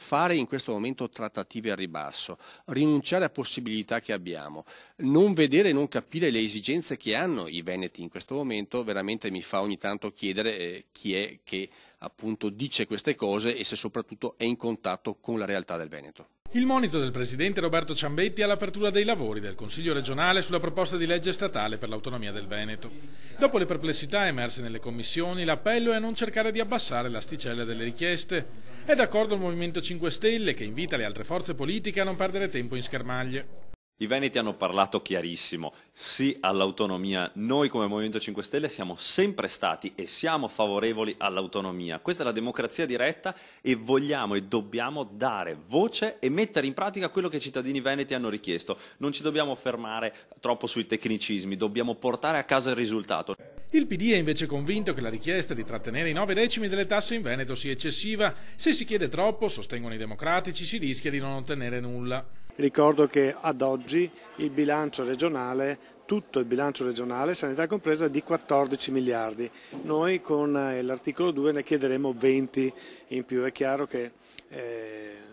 fare in questo momento trattative al ribasso, rinunciare a possibilità che abbiamo, non vedere e non capire le esigenze che hanno i veneti in questo momento, veramente mi fa ogni tanto chiedere chi è che appunto dice queste cose e se soprattutto è in contatto con la realtà del Veneto. Il monito del presidente Roberto Ciambetti all'apertura dei lavori del Consiglio regionale sulla proposta di legge statale per l'autonomia del Veneto. Dopo le perplessità emerse nelle commissioni, l'appello è a non cercare di abbassare l'asticella delle richieste. È d'accordo il Movimento 5 Stelle, che invita le altre forze politiche a non perdere tempo in schermaglie. I veneti hanno parlato chiarissimo, sì all'autonomia. Noi come Movimento 5 Stelle siamo sempre stati e siamo favorevoli all'autonomia. Questa è la democrazia diretta e vogliamo e dobbiamo dare voce e mettere in pratica quello che i cittadini veneti hanno richiesto. Non ci dobbiamo fermare troppo sui tecnicismi, dobbiamo portare a casa il risultato. Il PD è invece convinto che la richiesta di trattenere i 9 decimi delle tasse in Veneto sia eccessiva. Se si chiede troppo, sostengono i democratici, si rischia di non ottenere nulla. Ricordo che ad oggi il bilancio regionale, tutto il bilancio regionale, sanità compresa, è di 14 miliardi. Noi con l'articolo 2 ne chiederemo 20 in più. È chiaro che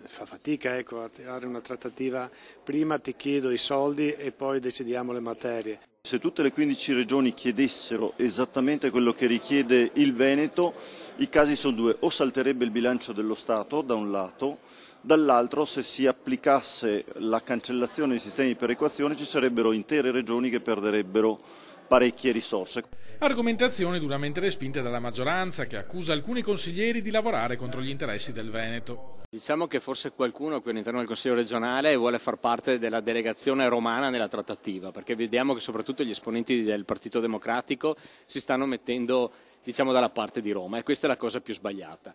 fa fatica a tirare una trattativa, prima ti chiedo i soldi e poi decidiamo le materie. Se tutte le 15 regioni chiedessero esattamente quello che richiede il Veneto, i casi sono due: o salterebbe il bilancio dello Stato da un lato, dall'altro se si applicasse la cancellazione dei sistemi di perequazione ci sarebbero intere regioni che perderebbero parecchie risorse. Argomentazioni duramente respinte dalla maggioranza, che accusa alcuni consiglieri di lavorare contro gli interessi del Veneto. Diciamo che forse qualcuno qui all'interno del Consiglio regionale vuole far parte della delegazione romana nella trattativa, perché vediamo che soprattutto gli esponenti del Partito Democratico si stanno mettendo, diciamo, dalla parte di Roma, e questa è la cosa più sbagliata.